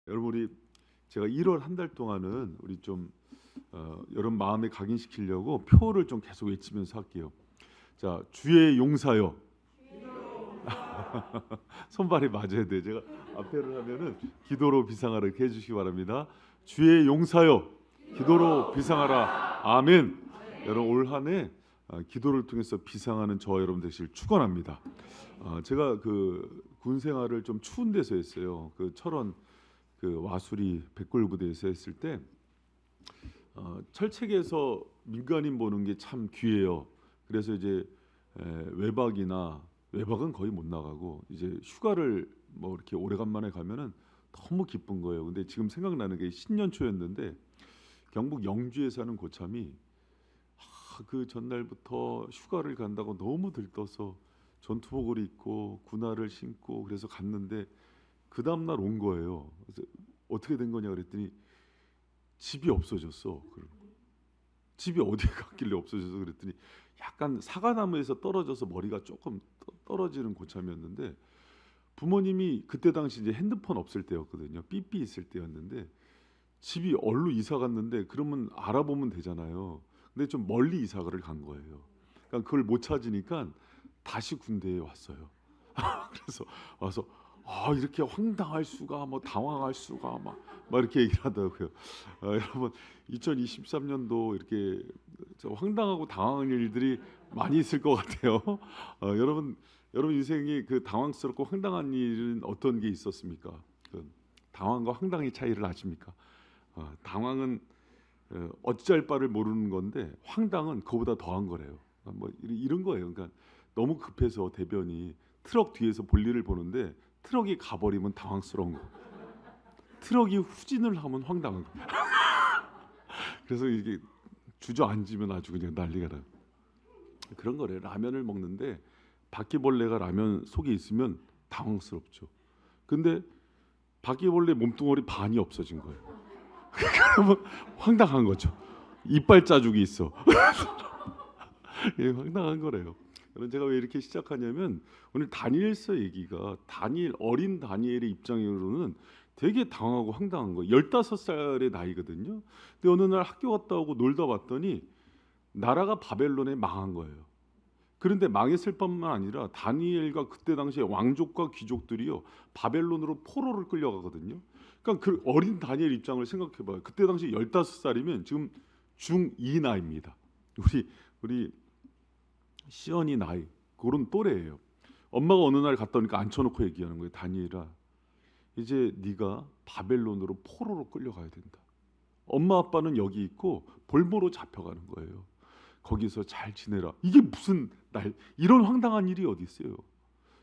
여러분 우리 제가 1월 한 달 동안은 우리 좀 여러분 마음에 각인시키려고 표를 좀 계속 외치면서 할게요. 자, 주의 용사여. 손발이 맞아야 돼. 제가 앞에를 하면은 기도로 비상하라 이렇게 해주시기 바랍니다. 주의 용사여, 기도로 비상하라. 아멘. 여러분 올 한해 기도를 통해서 비상하는 저와 여러분 되시길 축원합니다. 제가 그 군 생활을 좀 추운 데서 했어요. 그 철원 그 와수리 백골부대에서 했을 때 철책에서 민간인 보는 게 참 귀해요. 그래서 이제 외박은 거의 못 나가고 이제 휴가를 뭐 이렇게 오래간만에 가면은 너무 기쁜 거예요. 근데 지금 생각나는 게 신년 초였는데 경북 영주에 사는 고참이 그 전날부터 휴가를 간다고 너무 들떠서 전투복을 입고 군화를 신고 그래서 갔는데 그 다음날 온 거예요. 그래서 어떻게 된 거냐 그랬더니 집이 없어졌어. 집이 어디에 갔길래 없어져서 그랬더니 약간 사과나무에서 떨어져서 머리가 조금 떨어지는 고참이었는데 부모님이 그때 당시 이제 핸드폰 없을 때였거든요. 삐삐 있을 때였는데 집이 얼로 이사 갔는데 그러면 알아보면 되잖아요. 근데 좀 멀리 이사를 간 거예요. 그러니까 그걸 못 찾으니까 다시 군대에 왔어요. 그래서 와서 이렇게 황당할 수가 뭐 당황할 수가 막 이렇게 얘기를 하더라고요. 여러분 2023년도 이렇게 황당하고 당황한 일들이 많이 있을 것 같아요. 여러분 인생이 그 당황스럽고 황당한 일은 어떤 게 있었습니까? 그 당황과 황당의 차이를 아십니까? 당황은 어찌할 바를 모르는 건데 황당은 그보다 더한 거래요. 뭐 이런 거예요. 그러니까 너무 급해서 대변이 트럭 뒤에서 볼일을 보는데 트럭이 가버리면 당황스러운 거. 트럭이 후진을 하면 황당한 거. 그래서 이게 주저앉으면 아주 그냥 난리가 나요. 그런 거래요. 라면을 먹는데 바퀴벌레가 라면 속에 있으면 당황스럽죠. 근데 바퀴벌레 몸뚱어리 반이 없어진 거예요. 그러면 황당한 거죠. 이빨 자죽이 있어. 예, 황당한 거래요. 제가 왜 이렇게 시작하냐면 오늘 다니엘서 얘기가 어린 다니엘의 입장으로는 되게 당하고 황당한 거예요. 15살의 나이거든요. 근데 어느 날 학교 갔다 오고 놀다 봤더니 나라가 바벨론에 망한 거예요. 그런데 망했을 뿐만 아니라 다니엘과 그때 당시에 왕족과 귀족들이요 바벨론으로 포로를 끌려가거든요. 그러니까 그 어린 다니엘 입장을 생각해봐요. 그때 당시 15살이면 지금 중2 나이입니다. 우리 시연이 나이 그런 또래예요. 엄마가 어느 날 갔다 오니까 앉혀놓고 얘기하는 거예요. 다니엘아, 이제 네가 바벨론으로 포로로 끌려가야 된다. 엄마 아빠는 여기 있고 볼모로 잡혀가는 거예요. 거기서 잘 지내라. 이게 무슨 이런 황당한 일이 어디 있어요.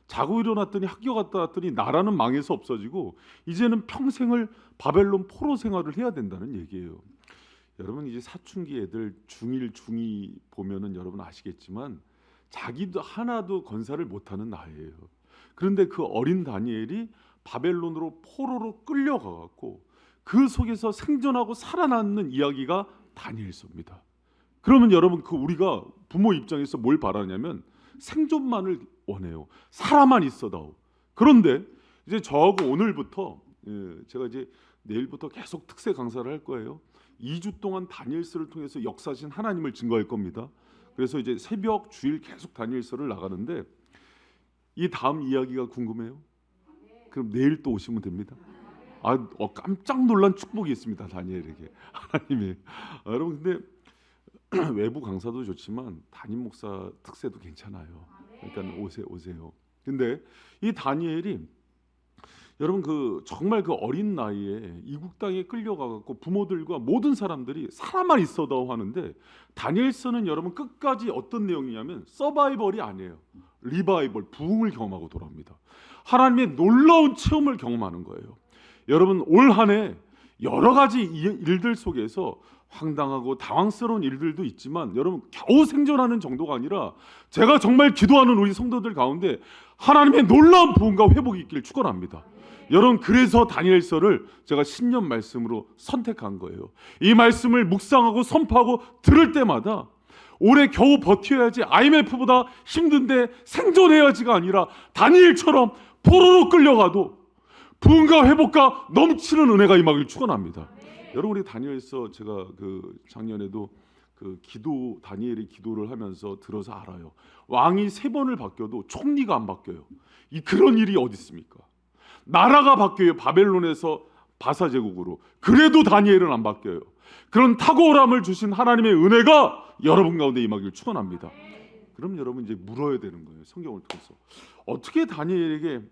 자고 일어났더니 학교 갔다 왔더니 나라는 망해서 없어지고 이제는 평생을 바벨론 포로 생활을 해야 된다는 얘기예요. 여러분 이제 사춘기 애들 중1, 중2 보면은 여러분 아시겠지만 자기도 하나도 건사를 못하는 나이예요. 그런데 그 어린 다니엘이 바벨론으로 포로로 끌려가갖고 그 속에서 생존하고 살아남는 이야기가 다니엘서입니다. 그러면 여러분 우리가 부모 입장에서 뭘 바라냐면 생존만을 원해요. 살아만 있어다오. 그런데 이제 저하고 오늘부터 제가 이제 내일부터 계속 특세 강사를 할 거예요. 2주 동안 다니엘서를 통해서 역사하신 하나님을 증거할 겁니다. 그래서 이제 새벽 주일 계속 다니엘서를 나가는데 이 다음 이야기가 궁금해요? 그럼 내일 또 오시면 됩니다. 깜짝 놀란 축복이 있습니다. 다니엘에게 하나님이. 여러분 근데 외부 강사도 좋지만 담임 목사 특세도 괜찮아요. 그러니까 오세요. 근데 이 다니엘이 여러분 정말 어린 나이에 이국 땅에 끌려가갖고 부모들과 모든 사람들이 살아만 있어도 하는데 다니엘서는 여러분 끝까지 어떤 내용이냐면 서바이벌이 아니에요. 리바이벌, 부흥을 경험하고 돌아옵니다. 하나님의 놀라운 체험을 경험하는 거예요. 여러분 올 한해 여러 가지 일들 속에서 황당하고 당황스러운 일들도 있지만 여러분 겨우 생존하는 정도가 아니라 제가 정말 기도하는 우리 성도들 가운데 하나님의 놀라운 부흥과 회복이 있기를 축원합니다. 여러분 그래서 다니엘서를 제가 신년 말씀으로 선택한 거예요. 이 말씀을 묵상하고 선포하고 들을 때마다 올해 겨우 버텨야지 IMF보다 힘든데 생존해야지가 아니라 다니엘처럼 포로로 끌려가도 부흥과 회복과 넘치는 은혜가 임하길 축원합니다. 여러분, 우리 다니엘서 제가 그 작년에도 그 기도, 다니엘의 기도를 하면서 들어서 알아요. 왕이 3번을 바뀌어도 총리가 안 바뀌어요. 그런 일이 어디 있습니까? 나라가 바뀌어요. 바벨론에서 바사 제국으로. 그래도 다니엘은 안 바뀌어요. 그런 탁월함을 주신 하나님의 은혜가 여러분 가운데 임하길 축원합니다. 그럼 여러분 이제 물어야 되는 거예요. 성경을 통해서 어떻게 다니엘에게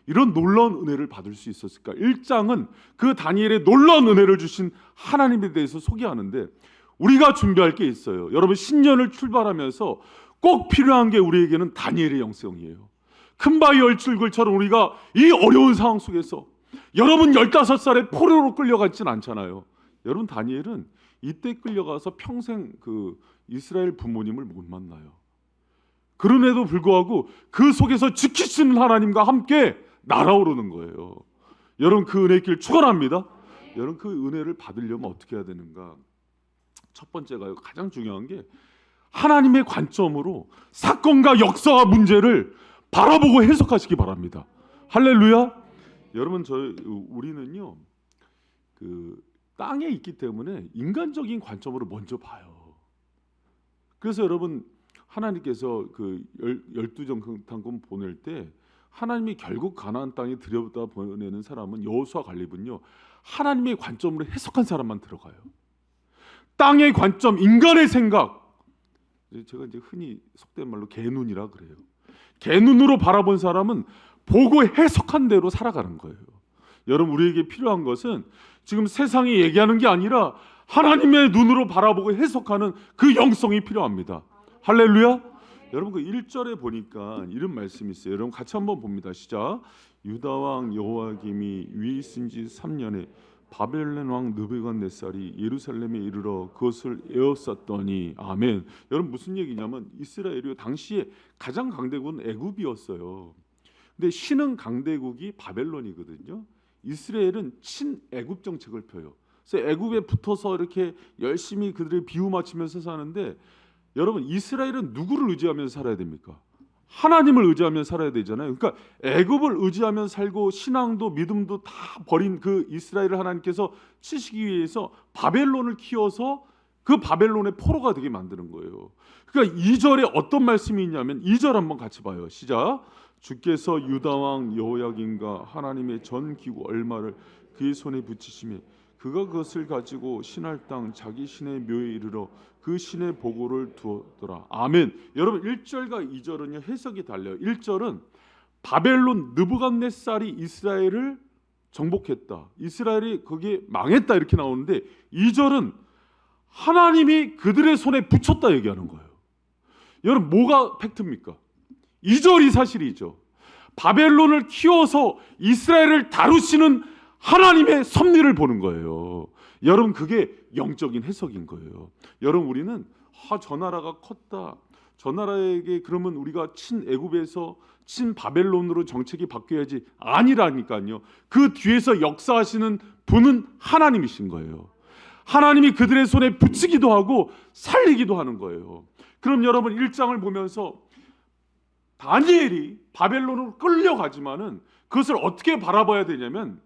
이런 놀라운 은혜를 받을 수 있었을까? 1장은 그 다니엘의 놀라운 은혜를 주신 하나님에 대해서 소개하는데, 우리가 준비할 게 있어요. 여러분, 신년을 출발하면서 꼭 필요한 게 우리에게는 다니엘의 영성이에요. 큰 바위 열줄글처럼 우리가 이 어려운 상황 속에서, 여러분 15살에 포로로 끌려갔진 않잖아요. 여러분, 다니엘은 이때 끌려가서 평생 그 이스라엘 부모님을 못 만나요. 그럼에도 불구하고 그 속에서 지키시는 하나님과 함께 날아오르는 거예요. 여러분, 그 은혜의 길 축원합니다. 여러분, 그 은혜를 받으려면 어떻게 해야 되는가? 첫 번째가요, 가장 중요한 게 하나님의 관점으로 사건과 역사와 문제를 바라보고 해석하시기 바랍니다. 할렐루야. 여러분, 우리는요 그 땅에 있기 때문에 인간적인 관점으로 먼저 봐요. 그래서 여러분, 하나님께서 그 12정탐꾼 보낼 때 하나님이 결국 가나안 땅에 들여다 보내는 사람은 여호수아 갈렙은요 하나님의 관점으로 해석한 사람만 들어가요. 땅의 관점, 인간의 생각, 제가 이제 흔히 속된 말로 개눈이라 그래요. 개눈으로 바라본 사람은 보고 해석한 대로 살아가는 거예요. 여러분, 우리에게 필요한 것은 지금 세상이 얘기하는 게 아니라 하나님의 눈으로 바라보고 해석하는 그 영성이 필요합니다. 할렐루야. 여러분, 그 1절에 보니까 이런 말씀이 있어요. 여러분 같이 한번 봅니다. 시작. 유다 왕 여호야김이 위에 있은 지 3년에 바벨론 왕 느부갓네살이 예루살렘에 이르러 그것을 에워쌌더니. 아멘. 여러분, 무슨 얘기냐면 이스라엘이 당시에 가장 강대국은 애굽이었어요. 근데 신흥 강대국이 바벨론이거든요. 이스라엘은 친애굽 정책을 펴요. 그래서 애굽에 붙어서 이렇게 열심히 그들을 비유 맞추면서 사는데, 여러분, 이스라엘은 누구를 의지하면서 살아야 됩니까? 하나님을 의지하면서 살아야 되잖아요. 그러니까 애굽을 의지하면서 살고 신앙도 믿음도 다 버린 그 이스라엘을 하나님께서 치시기 위해서 바벨론을 키워서 그 바벨론의 포로가 되게 만드는 거예요. 그러니까 2절에 어떤 말씀이 있냐면 2절 한번 같이 봐요. 시작. 주께서 유다 왕 여호야김과 하나님의 전 기구 얼마를 그의 손에 붙이시매 그가 그것을 가지고 신할 땅 자기 신의 묘에 이르러 그 신의 보고를 두었더라. 아멘. 여러분, 1절과 2절은요 해석이 달라요. 1절은 바벨론 느부갓네살이 이스라엘을 정복했다, 이스라엘이 거기에 망했다, 이렇게 나오는데 2절은 하나님이 그들의 손에 붙였다 얘기하는 거예요. 여러분, 뭐가 팩트입니까? 2절이 사실이죠. 바벨론을 키워서 이스라엘을 다루시는 하나님의 섭리를 보는 거예요. 여러분, 그게 영적인 해석인 거예요. 여러분, 우리는 저 나라가 컸다, 저 나라에게 그러면 우리가 친애굽에서 친바벨론으로 정책이 바뀌어야지, 아니라니까요. 그 뒤에서 역사하시는 분은 하나님이신 거예요. 하나님이 그들의 손에 붙이기도 하고 살리기도 하는 거예요. 그럼 여러분, 1장을 보면서 다니엘이 바벨론으로 끌려가지만은 그것을 어떻게 바라봐야 되냐면,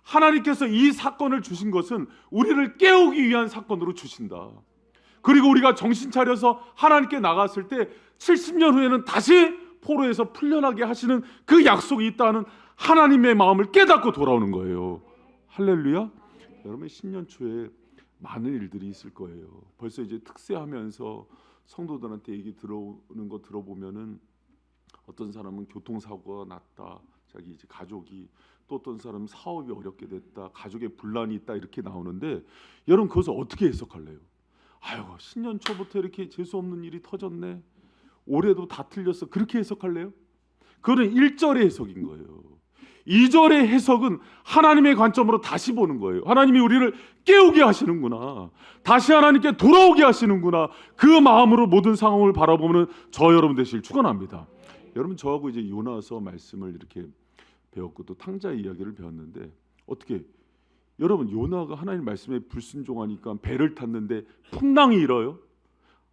하나님께서 이 사건을 주신 것은 우리를 깨우기 위한 사건으로 주신다. 그리고 우리가 정신 차려서 하나님께 나갔을 때 70년 후에는 다시 포로에서 풀려나게 하시는 그 약속이 있다는 하나님의 마음을 깨닫고 돌아오는 거예요. 할렐루야. 여러분, 신년 초에 많은 일들이 있을 거예요. 벌써 이제 특세하면서 성도들한테 얘기 들어오는 거 들어보면은 어떤 사람은 교통사고가 났다, 자기 이제 가족이, 또 어떤 사람은 사업이 어렵게 됐다, 가족에 분란이 있다, 이렇게 나오는데, 여러분 그것을 어떻게 해석할래요? 아유, 신년 초부터 이렇게 재수 없는 일이 터졌네, 올해도 다 틀렸어, 그렇게 해석할래요? 그거는 1절의 해석인 거예요. 2절의 해석은 하나님의 관점으로 다시 보는 거예요. 하나님이 우리를 깨우게 하시는구나, 다시 하나님께 돌아오게 하시는구나, 그 마음으로 모든 상황을 바라보면 저 여러분 되실 축원합니다. 여러분, 저하고 이제 요나서 말씀을 이렇게 배웠고 또 탕자 이야기를 배웠는데, 어떻게 여러분, 요나가 하나님 말씀에 불순종하니까 배를 탔는데 풍랑이 일어요.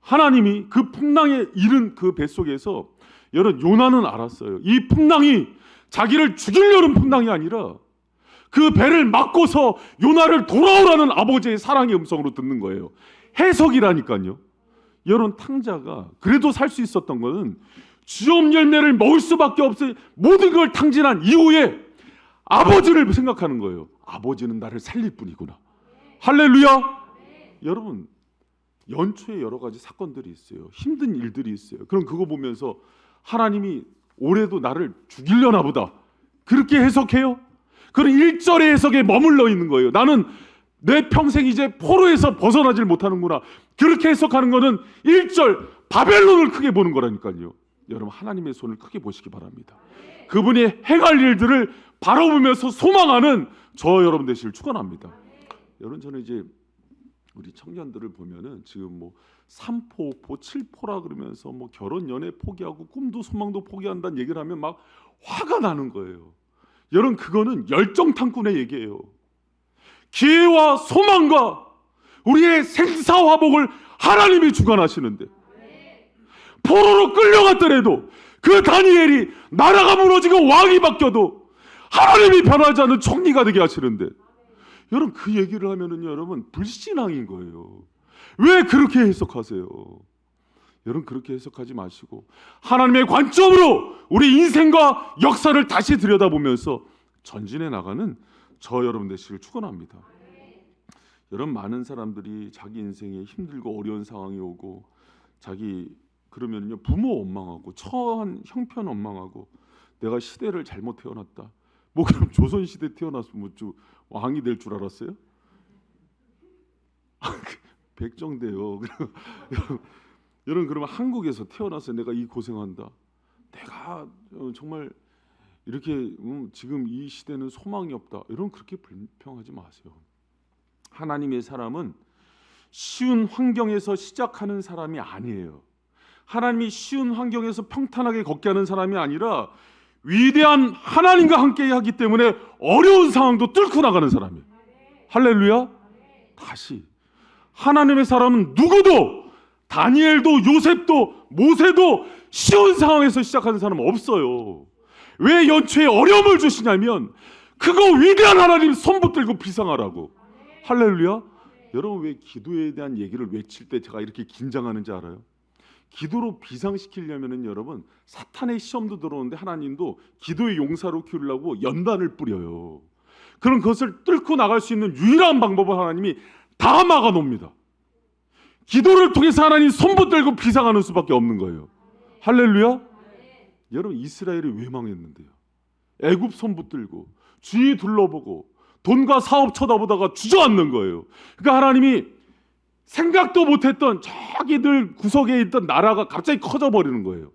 하나님이 그 풍랑에 일은 그 뱃속에서, 여러분, 요나는 알았어요. 이 풍랑이 자기를 죽이려는 풍랑이 아니라 그 배를 막고서 요나를 돌아오라는 아버지의 사랑의 음성으로 듣는 거예요. 해석이라니까요. 여러분, 탕자가 그래도 살 수 있었던 것은 주업 열매를 먹을 수밖에 없어요. 모든 걸 탕진한 이후에 아버지를 생각하는 거예요. 아버지는 나를 살릴 뿐이구나. 할렐루야. 여러분, 연초에 여러 가지 사건들이 있어요. 힘든 일들이 있어요. 그럼 그거 보면서 하나님이 올해도 나를 죽이려나 보다, 그렇게 해석해요? 그런 1절의 해석에 머물러 있는 거예요. 나는 내 평생 이제 포로에서 벗어나질 못하는구나, 그렇게 해석하는 것은 1절 바벨론을 크게 보는 거라니까요. 여러분, 하나님의 손을 크게 보시기 바랍니다. 그분이 행할 일들을 바라보면서 소망하는 저 여러분 되시길 축원합니다. 여러분, 저는 이제 우리 청년들을 보면은 지금 뭐 3포, 5포, 7포라 그러면서 뭐 결혼, 연애 포기하고 꿈도 소망도 포기한다는 얘기를 하면 막 화가 나는 거예요. 여러분, 그거는 열정탐꾼의 얘기예요. 기회와 소망과 우리의 생사화복을 하나님이 주관하시는데, 포로로 끌려갔더라도 그 다니엘이 나라가 무너지고 왕이 바뀌어도 하나님이 변하지 않는 총리가 되게 하시는데, 여러분, 그 얘기를 하면은 여러분 불신앙인 거예요. 왜 그렇게 해석하세요? 여러분, 그렇게 해석하지 마시고 하나님의 관점으로 우리 인생과 역사를 다시 들여다보면서 전진해 나가는 저 여러분 되시길 축원합니다. 여러분, 많은 사람들이 자기 인생에 힘들고 어려운 상황이 오고 자기 그러면요 부모 원망하고 처한 형편 원망하고 내가 시대를 잘못 태어났다. 뭐 그럼 조선 시대 태어나서 뭐 왕이 될 줄 알았어요? 백정대요. 여러분, 그러면 한국에서 태어나서 내가 이 고생한다, 내가 정말 이렇게 지금 이 시대는 소망이 없다, 여러분 그렇게 불평하지 마세요. 하나님의 사람은 쉬운 환경에서 시작하는 사람이 아니에요. 하나님이 쉬운 환경에서 평탄하게 걷게 하는 사람이 아니라 위대한 하나님과 함께 하기 때문에 어려운 상황도 뚫고 나가는 사람이에요. 할렐루야. 다시, 하나님의 사람은 누구도, 다니엘도 요셉도 모세도 쉬운 상황에서 시작하는 사람은 없어요. 왜 연초에 어려움을 주시냐면 그거 위대한 하나님 손 붙들고 비상하라고. 할렐루야. 여러분, 왜 기도에 대한 얘기를 외칠 때 제가 이렇게 긴장하는지 알아요? 기도로 비상시키려면은 여러분, 사탄의 시험도 들어오는데 하나님도 기도의 용사로 키우려고 연단을 뿌려요. 그럼 그것을 뚫고 나갈 수 있는 유일한 방법을 하나님이 다 막아 놓습니다. 기도를 통해서 하나님 손 붙들고 비상하는 수밖에 없는 거예요. 할렐루야. 여러분, 이스라엘이 왜 망했는데요? 애굽 손 붙들고 주위 둘러보고 돈과 사업 쳐다보다가 주저앉는 거예요. 그러니까 하나님이 생각도 못했던 자기들 구석에 있던 나라가 갑자기 커져버리는 거예요.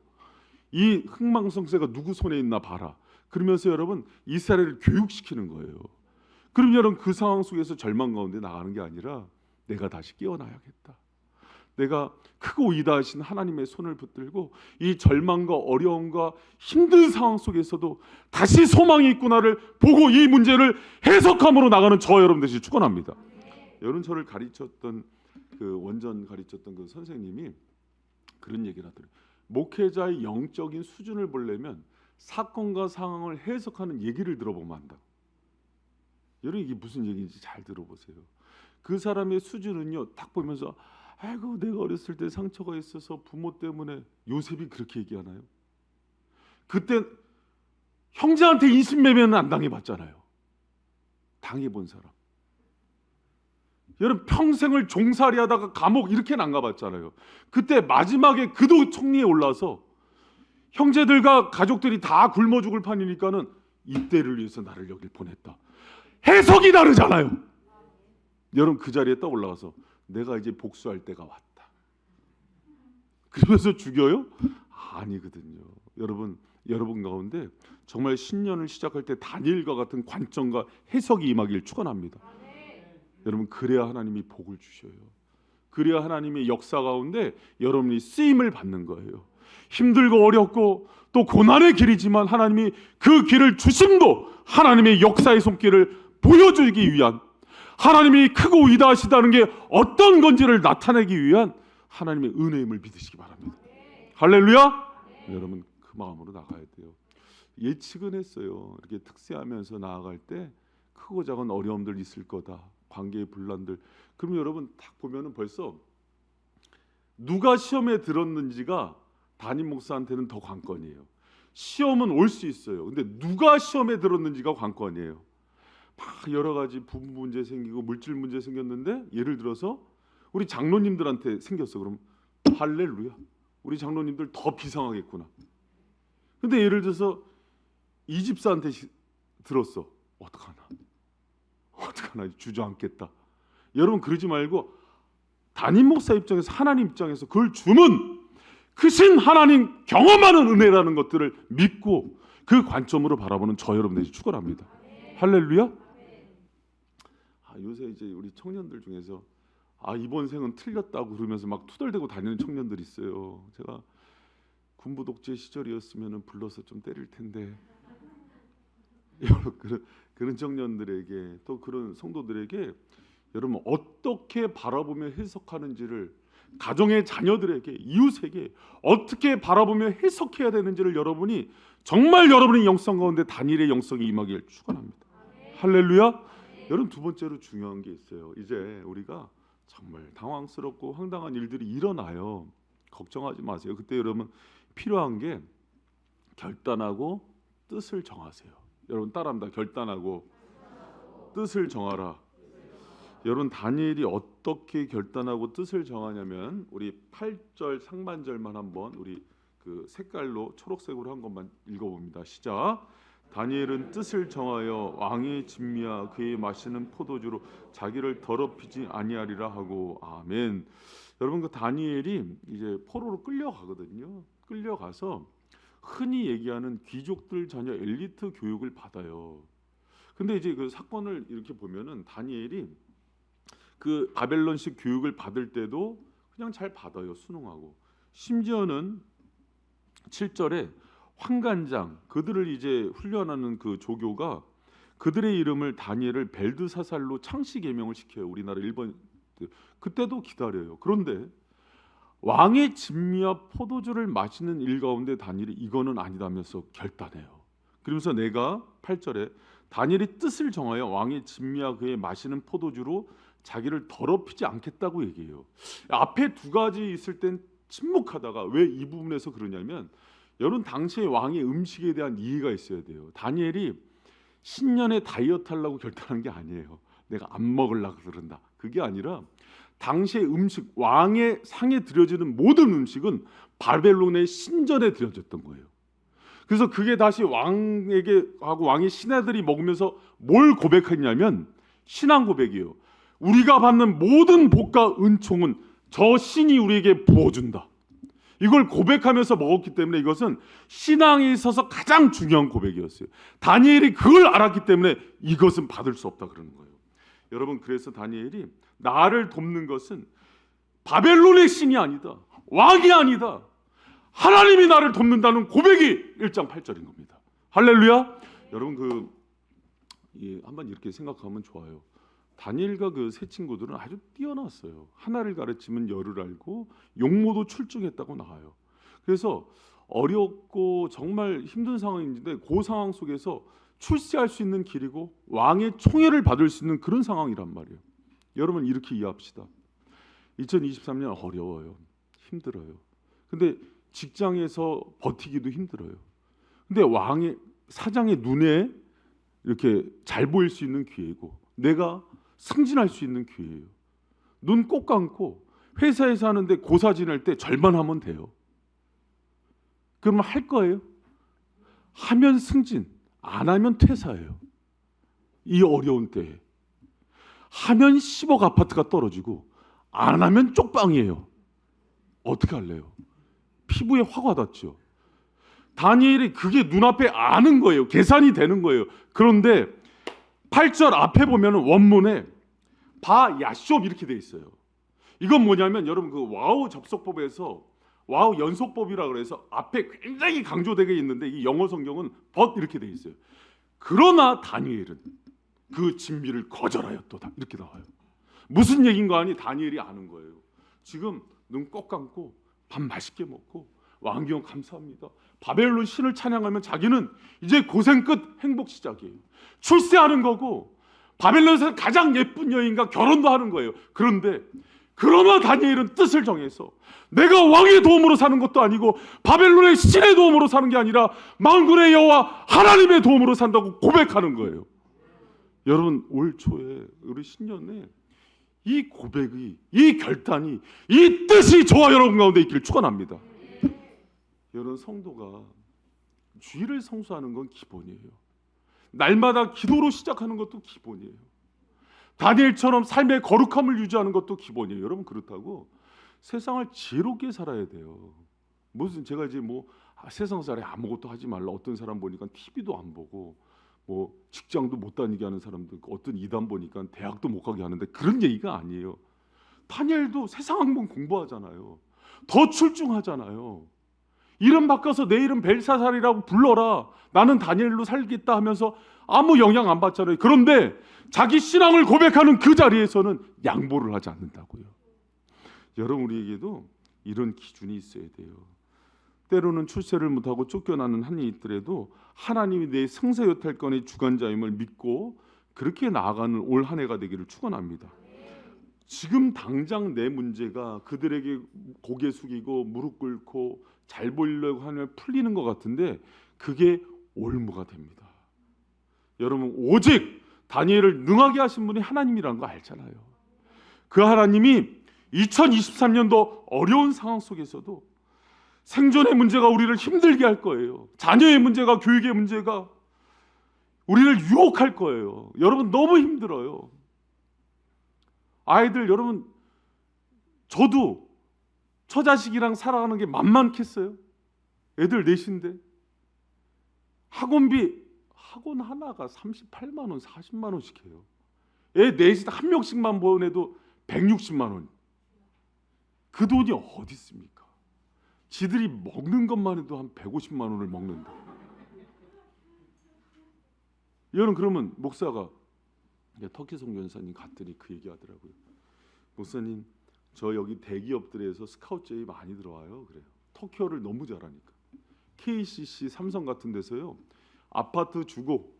이 흥망성쇠가 누구 손에 있나 봐라. 그러면서 여러분, 이스라엘을 교육시키는 거예요. 그럼 여러분, 그 상황 속에서 절망 가운데 나가는 게 아니라 내가 다시 깨어나야겠다, 내가 크고 위대하신 하나님의 손을 붙들고 이 절망과 어려움과 힘든 상황 속에서도 다시 소망이 있구나를 보고 이 문제를 해석함으로 나가는 저 여러분 되시길 축원합니다. 여러분, 저를 가르쳤던 그 원전 가르쳤던 그 선생님이 그런 얘기를 하더라고요. 목회자의 영적인 수준을 보려면 사건과 상황을 해석하는 얘기를 들어보면 한다. 여러분, 이게 무슨 얘기인지 잘 들어보세요. 그 사람의 수준은요, 딱 보면서 아이고, 내가 어렸을 때 상처가 있어서 부모 때문에, 요셉이 그렇게 얘기하나요? 그때 형제한테 인신매매는 안 당해봤잖아요. 당해본 사람. 여러분, 평생을 종살이하다가 감옥 이렇게는 안 가봤잖아요. 그때 마지막에 그도 총리에 올라서 형제들과 가족들이 다 굶어 죽을 판이니까는 이때를 위해서 나를 여길 보냈다. 해석이 다르잖아요. 여러분, 그 자리에 딱 올라가서 내가 이제 복수할 때가 왔다, 그러면서 죽여요? 아니거든요. 여러분 가운데 정말 신년을 시작할 때 다니엘과 같은 관점과 해석이 임하길 축원합니다. 여러분, 그래야 하나님이 복을 주셔요. 그래야 하나님의 역사 가운데 여러분이 쓰임을 받는 거예요. 힘들고 어렵고 또 고난의 길이지만 하나님이 그 길을 주심도 하나님의 역사의 손길을 보여주기 위한, 하나님이 크고 위대하시다는 게 어떤 건지를 나타내기 위한 하나님의 은혜임을 믿으시기 바랍니다. 할렐루야. 여러분, 그 마음으로 나가야 돼요. 예측은 했어요. 이렇게 특세하면서 나아갈 때 크고 작은 어려움들 있을 거다. 관계의 분란들. 그러면 여러분 딱 보면은 벌써 누가 시험에 들었는지가 담임 목사한테는 더 관건이에요. 시험은 올 수 있어요. 근데 누가 시험에 들었는지가 관건이에요. 막 여러 가지 부부 문제 생기고 물질 문제 생겼는데 예를 들어서 우리 장로님들한테 생겼어. 그럼 할렐루야. 우리 장로님들 더 비상하겠구나. 근데 예를 들어서 이 집사한테 들었어. 어떡하나 주저앉겠다. 여러분 그러지 말고 담임 목사 입장에서 하나님 입장에서 그걸 주문 크신 하나님 경험하는 은혜라는 것들을 믿고 그 관점으로 바라보는 저 여러분들이 축원합니다. 할렐루야. 요새 이제 우리 청년들 중에서 이번 생은 틀렸다고 그러면서 막 투덜대고 다니는 청년들이 있어요. 제가 군부 독재 시절이었으면 불러서 좀 때릴 텐데 그런 청년들에게 또 그런 성도들에게 여러분 어떻게 바라보며 해석하는지를 가정의 자녀들에게 이웃에게 어떻게 바라보며 해석해야 되는지를 여러분이 정말 여러분의 영성 가운데 다니엘의 영성이 임하길 축원합니다. 할렐루야. 여러분 두 번째로 중요한 게 있어요. 이제 우리가 정말 당황스럽고 황당한 일들이 일어나요. 걱정하지 마세요. 그때 여러분 필요한 게 결단하고 뜻을 정하세요. 여러분 따라합니다. 결단하고 뜻을 정하라. 여러분 다니엘이 어떻게 결단하고 뜻을 정하냐면 우리 8절 상반절만 한번 우리 그 색깔로 초록색으로 한 것만 읽어봅니다. 시작. 다니엘은 뜻을 정하여 왕의 진미와 그의 마시는 포도주로 자기를 더럽히지 아니하리라 하고. 아멘. 여러분 그 다니엘이 이제 포로로 끌려가거든요. 끌려가서 흔히 얘기하는 귀족들 자녀 엘리트 교육을 받아요. 근데 이제 그 사건을 이렇게 보면은 다니엘이 그 바벨론식 교육을 받을 때도 그냥 잘 받아요. 순응하고. 심지어는 7절에 환관장 그들을 이제 훈련하는 그 조교가 그들의 이름을 다니엘을 벨드사살로 창씨 개명을 시켜요. 우리나라 일본 그때도 기다려요. 그런데 왕의 진미와 포도주를 마시는 일 가운데 다니엘이 이거는 아니다면서 결단해요. 그러면서 내가 8절에 다니엘이 뜻을 정하여 왕의 진미와 그의 마시는 포도주로 자기를 더럽히지 않겠다고 얘기해요. 앞에 두 가지 있을 땐 침묵하다가 왜 이 부분에서 그러냐면 여러분 당시의 왕의 음식에 대한 이해가 있어야 돼요. 다니엘이 신년에 다이어트 하려고 결단한 게 아니에요. 내가 안 먹으려고 그런다. 그게 아니라 당시의 음식 왕의 상에 드려지는 모든 음식은 바벨론의 신전에 드려졌던 거예요. 그래서 그게 다시 왕에게 하고 왕의 신하들이 먹으면서 뭘 고백했냐면 신앙 고백이에요. 우리가 받는 모든 복과 은총은 저 신이 우리에게 부어준다. 이걸 고백하면서 먹었기 때문에 이것은 신앙에 있어서 가장 중요한 고백이었어요. 다니엘이 그걸 알았기 때문에 이것은 받을 수 없다 그러는 거예요. 여러분 그래서 다니엘이 나를 돕는 것은 바벨론의 신이 아니다. 왕이 아니다. 하나님이 나를 돕는다는 고백이 1장 8절인 겁니다. 할렐루야. 여러분 한번 이렇게 생각하면 좋아요. 다니엘과 그 세 친구들은 아주 뛰어났어요. 하나를 가르치면 열을 알고 용모도 출중했다고 나와요. 그래서 어렵고 정말 힘든 상황인데 그 상황 속에서 출세할 수 있는 길이고 왕의 총애를 받을 수 있는 그런 상황이란 말이에요. 여러분 이렇게 이해합시다. 2023년 어려워요. 힘들어요. 근데 직장에서 버티기도 힘들어요. 근데 왕의 사장의 눈에 이렇게 잘 보일 수 있는 기회고 내가 승진할 수 있는 기회예요. 눈 꼭 감고 회사에서 하는데 고사 지낼 때 절만 하면 돼요. 그러면 할 거예요? 하면 승진, 안 하면 퇴사예요. 이 어려운 때에 하면 10억 아파트가 떨어지고 안 하면 쪽방이에요. 어떻게 할래요? 피부에 확 와닿죠. 다니엘이 그게 눈앞에 아는 거예요. 계산이 되는 거예요. 그런데 8절 앞에 보면 원문에 바 야숍 이렇게 돼 있어요. 이건 뭐냐면 여러분 그 와우 접속법에서 와우 연속법이라 그래서 앞에 굉장히 강조되게 있는데 이 영어 성경은 but 이렇게 돼 있어요. 그러나 다니엘은 그 진미를 거절하였도다 이렇게 나와요. 무슨 얘기인가 하니 다니엘이 아는 거예요. 지금 눈 꼭 감고 밥 맛있게 먹고 왕기영 감사합니다. 바벨론 신을 찬양하면 자기는 이제 고생 끝 행복 시작이에요. 출세하는 거고 바벨론에서 가장 예쁜 여인과 결혼도 하는 거예요. 그런데 그러나 다니엘은 뜻을 정해서 내가 왕의 도움으로 사는 것도 아니고 바벨론의 신의 도움으로 사는 게 아니라 만군의 여호와 하나님의 도움으로 산다고 고백하는 거예요. 여러분, 올 초에 우리 신년에 이 고백이, 이 결단이, 이 뜻이 저와 여러분 가운데 있기를 축원합니다. 여러분, 성도가 주일을 성수하는 건 기본이에요. 날마다 기도로 시작하는 것도 기본이에요. 다니엘처럼 삶의 거룩함을 유지하는 것도 기본이에요. 여러분, 그렇다고 세상을 지혜롭게 살아야 돼요. 무슨 제가 이제 세상 살에 아무것도 하지 말라, 어떤 사람 보니까 TV도 안 보고 직장도 못 다니게 하는 사람도 있고, 어떤 이단 보니까 대학도 못 가게 하는데, 그런 얘기가 아니에요. 다니엘도 세상 학문 공부하잖아요. 더 출중하잖아요. 이름 바꿔서 내 이름 벨사살이라고 불러라, 나는 다니엘로 살겠다 하면서 아무 영향 안 받잖아요. 그런데 자기 신앙을 고백하는 그 자리에서는 양보를 하지 않는다고요. 여러분, 우리에게도 이런 기준이 있어야 돼요. 때로는 출세를 못하고 쫓겨나는 한이 있더라도 하나님이 내 생사여탈권의 주관자임을 믿고 그렇게 나아가는 올 한 해가 되기를 축원합니다. 지금 당장 내 문제가 그들에게 고개 숙이고 무릎 꿇고 잘 보이려고 하면 풀리는 것 같은데 그게 올무가 됩니다. 여러분, 오직 다니엘을 능하게 하신 분이 하나님이라는 거 알잖아요. 그 하나님이 2023년도 어려운 상황 속에서도 생존의 문제가 우리를 힘들게 할 거예요. 자녀의 문제가, 교육의 문제가 우리를 유혹할 거예요. 여러분, 너무 힘들어요. 아이들, 여러분, 저도 처자식이랑 살아가는 게 만만했어요. 애들 넷인데 학원 하나가 38만 원, 40만 원씩 해요. 애 넷이 한 명씩만 보내도 160만 원. 그 돈이 어디 있습니까? 지들이 먹는 것만 해도 한 150만 원을 먹는다. 여러분, 그러면 목사가 터키 선교사님 갔더니 그 얘기하더라고요. 목사님, 저 여기 대기업들에서 스카우트제이 많이 들어와요. 그래요. 터키어를 너무 잘하니까. KCC, 삼성 같은 데서요, 아파트 주고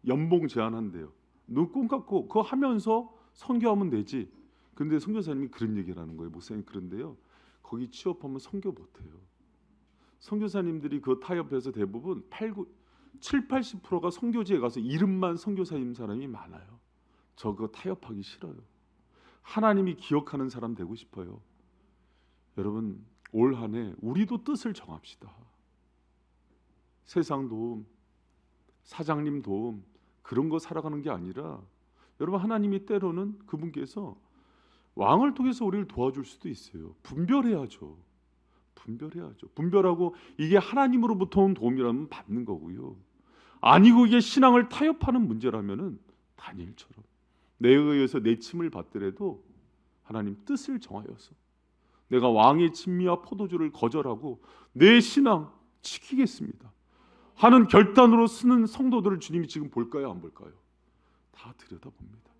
연봉 제한한대요. 눈 꿈 감고 그거 하면서 선교하면 되지. 근데 선교사님이 그런 얘기를 하는 거예요. 목사님, 그런데요, 거기 취업하면 선교 못해요. 선교사님들이 그 타협해서 대부분 7, 80%가 선교지에 가서 이름만 선교사님 사람이 많아요. 저 그거 타협하기 싫어요. 하나님이 기억하는 사람 되고 싶어요. 여러분, 올 한 해 우리도 뜻을 정합시다. 세상 도움, 사장님 도움, 그런 거 살아가는 게 아니라, 여러분, 하나님이 때로는 그분께서 왕을 통해서 우리를 도와줄 수도 있어요. 분별해야죠. 분별하고 이게 하나님으로부터 온 도움이라면 받는 거고요. 아니고 이게 신앙을 타협하는 문제라면은 다니엘처럼 내에 의해서 내 침을 받더라도 하나님 뜻을 정하여서 내가 왕의 진미와 포도주를 거절하고 내 신앙 지키겠습니다 하는 결단으로 쓰는 성도들을 주님이 지금 볼까요, 안 볼까요? 다 들여다봅니다.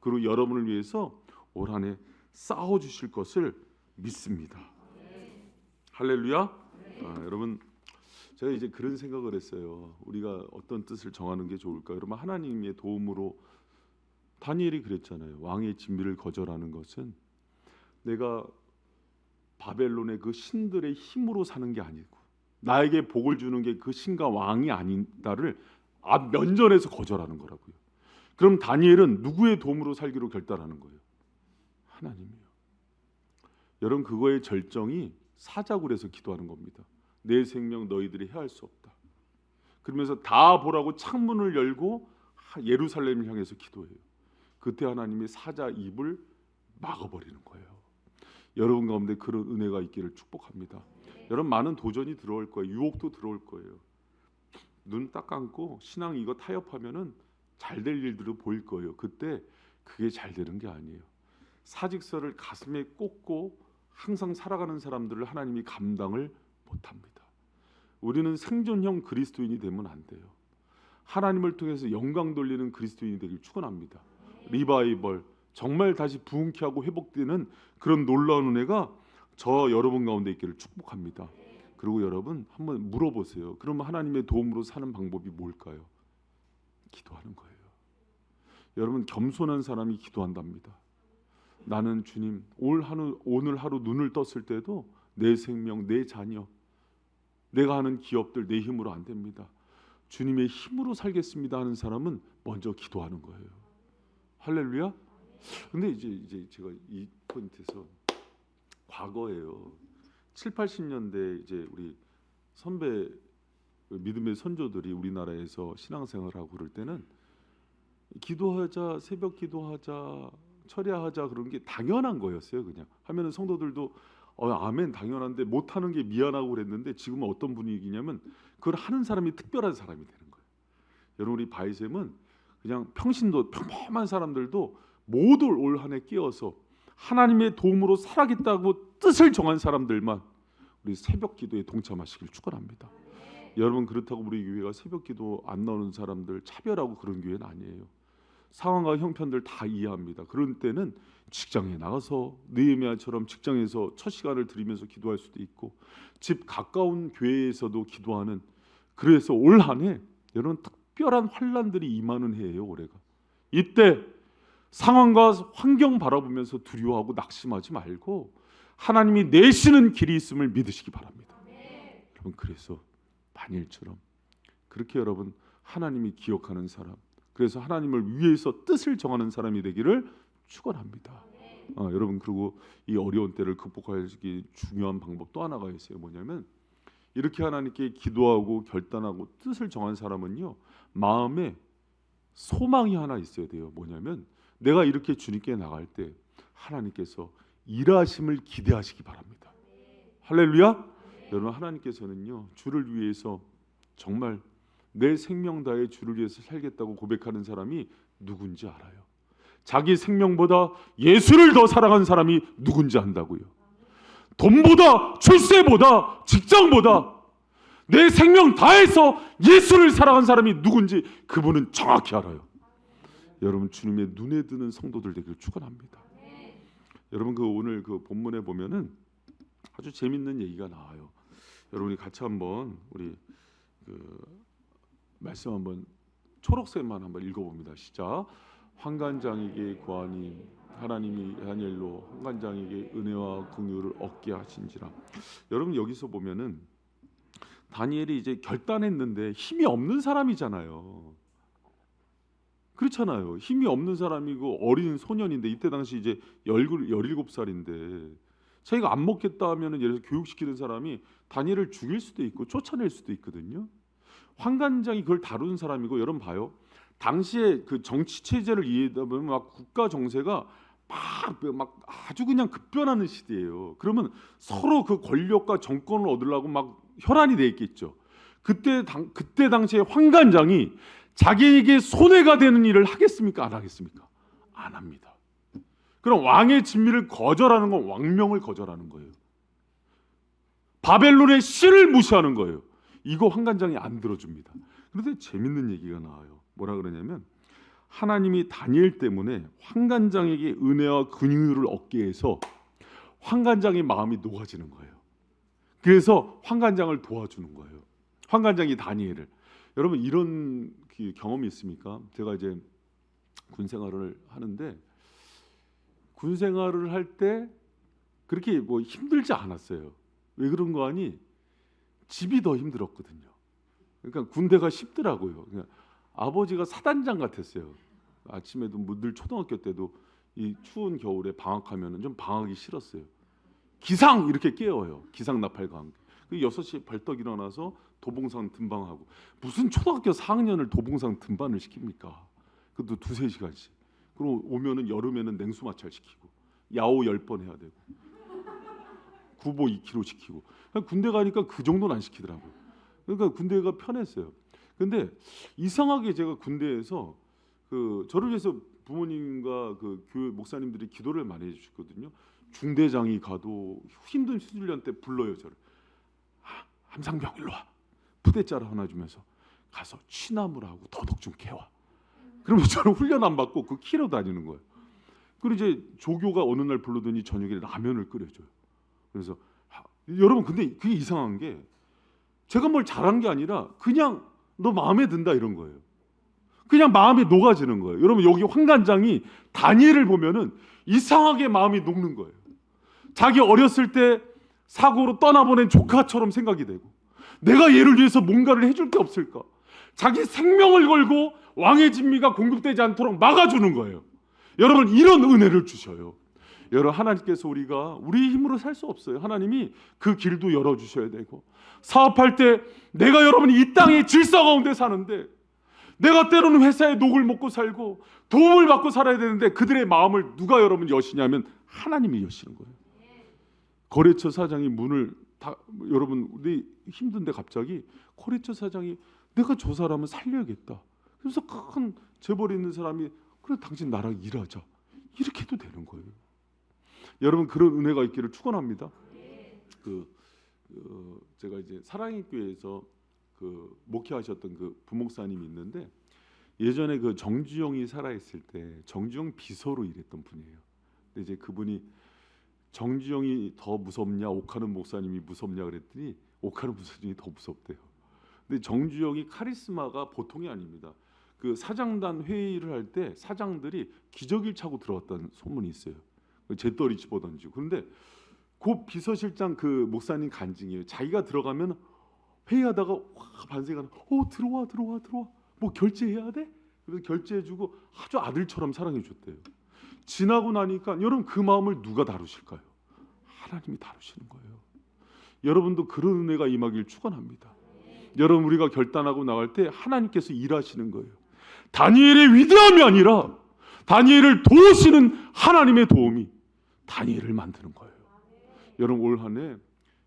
그리고 여러분을 위해서 올 한 해 싸워주실 것을 믿습니다. 할렐루야. 여러분, 제가 이제 그런 생각을 했어요. 우리가 어떤 뜻을 정하는 게 좋을까? 여러분, 하나님의 도움으로 다니엘이 그랬잖아요. 왕의 진미를 거절하는 것은 내가 바벨론의 그 신들의 힘으로 사는 게 아니고 나에게 복을 주는 게 그 신과 왕이 아닌다를 면전에서 거절하는 거라고요. 그럼 다니엘은 누구의 도움으로 살기로 결단하는 거예요? 하나님이요. 여러분, 그거의 절정이 사자굴에서 기도하는 겁니다. 내 생명 너희들이 해할 수 없다. 그러면서 다 보라고 창문을 열고 예루살렘을 향해서 기도해요. 그때 하나님이 사자 입을 막아버리는 거예요. 여러분 가운데 그런 은혜가 있기를 축복합니다. 여러분, 많은 도전이 들어올 거예요. 유혹도 들어올 거예요. 눈 딱 감고 신앙 이거 타협하면은 잘 될 일들을 보일 거예요. 그때 그게 잘 되는 게 아니에요. 사직서를 가슴에 꽂고 항상 살아가는 사람들을 하나님이 감당을 못합니다. 우리는 생존형 그리스도인이 되면 안 돼요. 하나님을 통해서 영광 돌리는 그리스도인이 되길 축원합니다. 리바이벌, 정말 다시 부흥케 하고 회복되는 그런 놀라운 은혜가 저 여러분 가운데 있기를 축복합니다. 그리고 여러분, 한번 물어보세요. 그러면 하나님의 도움으로 사는 방법이 뭘까요? 기도하는 거예요. 여러분 겸손한 사람이 기도한답니다. 나는 주님 오늘 하루 눈을 떴을 때도 내 생명, 내 자녀, 내가 하는 기업들 내 힘으로 안 됩니다. 주님의 힘으로 살겠습니다 하는 사람은 먼저 기도하는 거예요. 할렐루야. 근데 이제 제가 이 포인트에서 과거에요. 7, 80년대 이제 우리 선배 믿음의 선조들이 우리나라에서 신앙생활하고 그럴 때는 기도하자, 새벽 기도하자, 철야하자 그런 게 당연한 거였어요. 그냥 하면은 성도들도 아멘 당연한데 못하는 게 미안하고 그랬는데 지금은 어떤 분위기냐면 그걸 하는 사람이 특별한 사람이 되는 거예요. 여러분 우리 바이샘은 그냥 평신도 평범한 사람들도 모두 올 한 해 끼어서 하나님의 도움으로 살아겠다고 뜻을 정한 사람들만 우리 새벽 기도에 동참하시길 축원합니다. 여러분 그렇다고 우리 교회가 새벽 기도 안 나오는 사람들 차별하고 그런 교회는 아니에요. 상황과 형편들 다 이해합니다. 그런 때는 직장에 나가서 느헤미야처럼 직장에서 첫 시간을 드리면서 기도할 수도 있고 집 가까운 교회에서도 기도하는, 그래서 올 한 해 여러분 특별한 환난들이 임하는 해예요. 올해가. 이때 상황과 환경 바라보면서 두려워하고 낙심하지 말고 하나님이 내시는 길이 있음을 믿으시기 바랍니다. 여러분 그래서 다니엘처럼 그렇게 여러분 하나님이 기억하는 사람, 그래서 하나님을 위해서 뜻을 정하는 사람이 되기를 축원합니다. 여러분 그리고 이 어려운 때를 극복하기 중요한 방법 또 하나가 있어요. 뭐냐면 이렇게 하나님께 기도하고 결단하고 뜻을 정한 사람은요 마음에 소망이 하나 있어야 돼요. 뭐냐면 내가 이렇게 주님께 나갈 때 하나님께서 일하심을 기대하시기 바랍니다. 할렐루야. 여러분 하나님께서는요 주를 위해서 정말 내 생명 다해 주를 위해서 살겠다고 고백하는 사람이 누군지 알아요. 자기 생명보다 예수를 더 사랑하는 사람이 누군지 안다고요. 돈보다, 출세보다, 직장보다 내 생명 다해서 예수를 사랑하는 사람이 누군지 그분은 정확히 알아요. 여러분 주님의 눈에 드는 성도들 되기를 축원합니다. 여러분 그 오늘 그 본문에 보면은 아주 재밌는 얘기가 나와요. 여러분이 같이 한번 우리 그 말씀 한번 초록색만 한번 읽어봅니다. 시작. 환관장에게 구하니 하나님이 다니엘로 환관장에게 은혜와 긍휼을 얻게 하신지라. 여러분 여기서 보면은 다니엘이 이제 결단했는데 힘이 없는 사람이잖아요. 그렇잖아요. 힘이 없는 사람이고 어린 소년인데 이때 당시 이제 17살인데 자기가 안 먹겠다 하면은 예를 들어서 교육시키는 사람이 다니엘을 죽일 수도 있고 쫓아낼 수도 있거든요. 환관장이 그걸 다루는 사람이고, 여러분 봐요. 당시에 그 정치 체제를 이해하다 보면 막 국가 정세가 막 아주 그냥 급변하는 시대예요. 그러면 서로 그 권력과 정권을 얻으려고 막 혈안이 돼 있겠죠. 그때 당시에 환관장이 자기에게 손해가 되는 일을 하겠습니까? 안 하겠습니까? 안 합니다. 그럼 왕의 진미를 거절하는 건 왕명을 거절하는 거예요. 바벨론의 씨를 무시하는 거예요. 이거 환관장이 안 들어줍니다. 그런데 재밌는 얘기가 나와요. 뭐라 그러냐면 하나님이 다니엘 때문에 환관장에게 은혜와 긍휼을 얻게 해서 환관장의 마음이 녹아지는 거예요. 그래서 환관장을 도와주는 거예요. 환관장이 다니엘을. 여러분 이런 경험이 있습니까? 제가 이제 군 생활을 하는데 군 생활을 할 때 그렇게 뭐 힘들지 않았어요. 왜 그런 거 아니? 집이 더 힘들었거든요. 그러니까 군대가 쉽더라고요. 그냥 아버지가 사단장 같았어요. 아침에도 늘 초등학교 때도 이 추운 겨울에 방학하면은 좀 방학이 싫었어요. 기상 이렇게 깨워요. 기상 나팔과 함께. 6시에 벌떡 일어나서 도봉산 등반하고, 무슨 초등학교 4학년을 도봉산 등반을 시킵니까? 그것도 2-3시간씩. 그리고 오면은 여름에는 냉수 마찰 시키고 야호 10번 해야 되고 구보 2km 시키고. 군대 가니까 그 정도는 안 시키더라고요. 그러니까 군대가 편했어요. 근데 이상하게 제가 군대에서 저를 위해서 부모님과 그 교회 목사님들이 기도를 많이 해주셨거든요. 중대장이 가도 힘든 수련회 때 불러요 저를. 함상병 일로 와. 푸대자루 하나 주면서 가서 취나물하고 더덕 좀 캐와. 그러면 저는 훈련 안 받고 그 키러 다니는 거예요. 그리고 이제 조교가 어느 날 불러더니 저녁에 라면을 끓여줘요. 그래서 여러분 근데 그게 이상한 게 제가 뭘 잘한 게 아니라 그냥 너 마음에 든다 이런 거예요. 그냥 마음이 녹아지는 거예요. 여러분 여기 환관장이 다니엘을 보면은 이상하게 마음이 녹는 거예요. 자기 어렸을 때 사고로 떠나보낸 조카처럼 생각이 되고, 내가 얘를 위해서 뭔가를 해줄 게 없을까? 자기 생명을 걸고 왕의 진미가 공급되지 않도록 막아주는 거예요. 여러분 이런 은혜를 주셔요. 여러분 하나님께서 우리가 우리 힘으로 살 수 없어요. 하나님이 그 길도 열어주셔야 되고, 사업할 때 내가 여러분이 이 땅의 질서 가운데 사는데 내가 때로는 회사에 녹을 먹고 살고 도움을 받고 살아야 되는데 그들의 마음을 누가 여러분 여시냐면 하나님이 여시는 거예요. 거래처 사장이 문을 여러분 우리 힘든데 갑자기 거래처 사장이 내가 저 사람을 살려야겠다. 그래서 큰 재벌 있는 사람이 그래 당신 나랑 일하자. 이렇게 해도 되는 거예요. 여러분 그런 은혜가 있기를 축원합니다. 제가 이제 사랑의 교회에서 목회하셨던 부목사님이 있는데, 예전에 정주영이 살아있을 때 정주영 비서로 일했던 분이에요. 근데 이제 그분이 정주영이 더 무섭냐 오카는 목사님이 무섭냐 그랬더니 오카는 목사님이 더 무섭대요. 근데 정주영이 카리스마가 보통이 아닙니다. 사장단 회의를 할 때 사장들이 기저귀를 차고 들어왔다는 소문이 있어요. 재떨이 집어던지고. 그런데 그 비서실장 목사님 간증이에요. 자기가 들어가면 회의하다가 반세가 들어와 뭐 결제해야 돼? 그래서 결제해주고 아주 아들처럼 사랑해줬대요. 지나고 나니까 여러분 그 마음을 누가 다루실까요? 하나님이 다루시는 거예요. 여러분도 그런 은혜가 임하길 축원합니다. 여러분 우리가 결단하고 나갈 때 하나님께서 일하시는 거예요. 다니엘의 위대함이 아니라 다니엘을 도우시는 하나님의 도움이 다니엘을 만드는 거예요. 여러분 올 한 해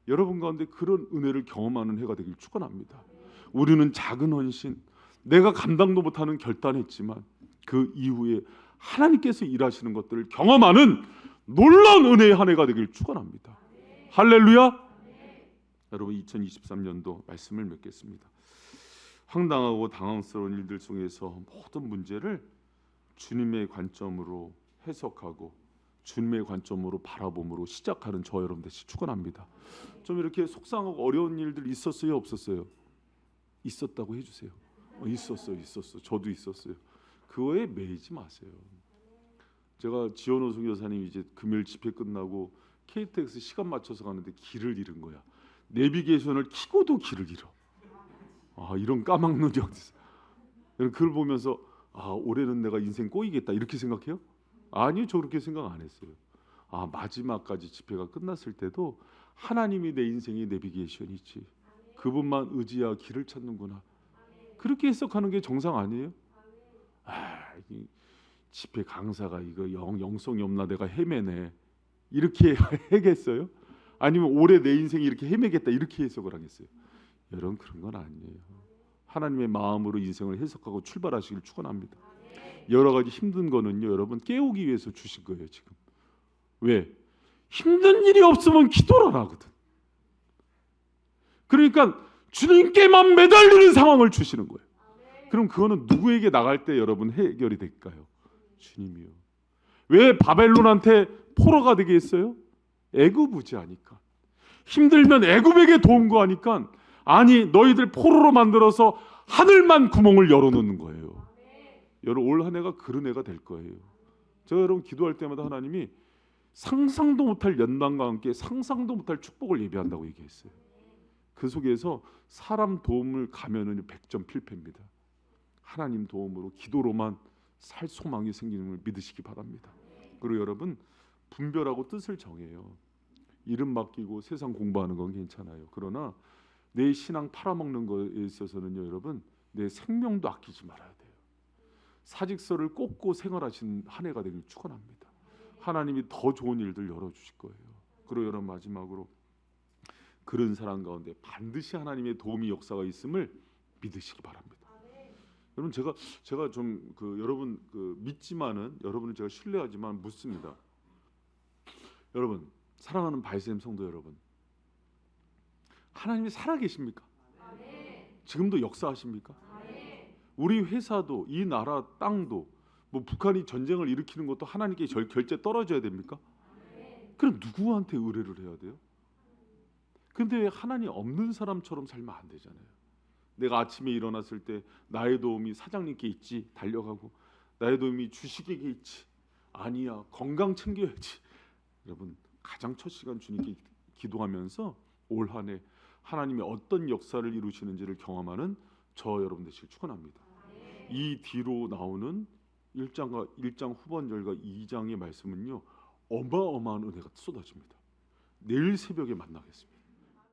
여러분 가운데 그런 은혜를 경험하는 해가 되길 축원합니다. 우리는 작은 헌신, 내가 감당도 못하는 결단했지만 그 이후에 하나님께서 일하시는 것들을 경험하는 놀라운 은혜의 한 해가 되길 축원합니다. 할렐루야. 여러분 2023년도 말씀을 맺겠습니다. 황당하고 당황스러운 일들 속에서 모든 문제를 주님의 관점으로 해석하고 주님의 관점으로 바라봄으로 시작하는 저 여러분 되시 축원합니다. 좀 이렇게 속상하고 어려운 일들 있었어요, 없었어요? 있었다고 해주세요. 있었어요. 저도 있었어요. 그거에 매이지 마세요. 제가 지원호 선교사님이 이제 금요일 집회 끝나고 KTX 시간 맞춰서 가는데 길을 잃은 거야. 내비게이션을 켜고도 길을 잃어. 이런 까막눈이 어딨어. 그걸 보면서 올해는 내가 인생 꼬이겠다 이렇게 생각해요? 아니요, 저 그렇게 생각 안 했어요. 마지막까지 집회가 끝났을 때도 하나님이 내 인생의 내비게이션이지, 그분만 의지하여 길을 찾는구나, 그렇게 해석하는 게 정상 아니에요? 이 집회 강사가 이거 영성이 없나 내가 헤매네 이렇게 하겠어요? 아니면 올해 내 인생이 이렇게 헤매겠다 이렇게 해석을 하겠어요? 여러분 그런 건 아니에요. 하나님의 마음으로 인생을 해석하고 출발하시길 축원합니다. 여러 가지 힘든 거는요 여러분 깨우기 위해서 주신 거예요. 지금 왜? 힘든 일이 없으면 기도를 안 하거든. 그러니까 주님께만 매달리는 상황을 주시는 거예요. 그럼 그거는 누구에게 나갈 때 여러분 해결이 될까요? 주님이요. 왜 바벨론한테 포로가 되게 했어요? 애굽이지 하니까. 힘들면 애굽에게 도움 구하니까, 아니 너희들 포로로 만들어서 하늘만 구멍을 열어놓는 거예요. 여러분 올 한 해가 그런 해가 될 거예요. 제가 여러분 기도할 때마다 하나님이 상상도 못할 연단과 함께 상상도 못할 축복을 예비한다고 얘기했어요. 그 속에서 사람 도움을 가면은 100점 필패입니다. 하나님 도움으로 기도로만 살 소망이 생기는 걸 믿으시기 바랍니다. 그리고 여러분 분별하고 뜻을 정해요. 이름 맡기고 세상 공부하는 건 괜찮아요. 그러나 내 신앙 팔아먹는 거에 있어서는요 여러분 내 생명도 아끼지 말아야 돼요. 사직서를 꽂고 생활하신 한 해가 되길 축원합니다. 하나님이 더 좋은 일들 열어주실 거예요. 그리고 여러분 마지막으로 그런 사람 가운데 반드시 하나님의 도움이 역사가 있음을 믿으시기 바랍니다. 여러분 제가 좀 여러분 믿지만은 여러분을 제가 신뢰하지만 묻습니다. 여러분 사랑하는 바이샘 성도 여러분, 하나님이 살아계십니까? 지금도 역사하십니까? 우리 회사도 이 나라 땅도 뭐 북한이 전쟁을 일으키는 것도 하나님께 결제 떨어져야 됩니까? 그럼 누구한테 의뢰를 해야 돼요? 근데 왜 하나님 없는 사람처럼 살면 안 되잖아요. 내가 아침에 일어났을 때 나의 도움이 사장님께 있지 달려가고 나의 도움이 주식에게 있지 아니야 건강 챙겨야지. 여러분 가장 첫 시간 주님께 기도하면서 올 한 해 하나님이 어떤 역사를 이루시는지를 경험하는 저 여러분 되시길 축원합니다. 이 뒤로 나오는 1장 후반절과 2장의 말씀은요 어마어마한 은혜가 쏟아집니다. 내일 새벽에 만나겠습니다.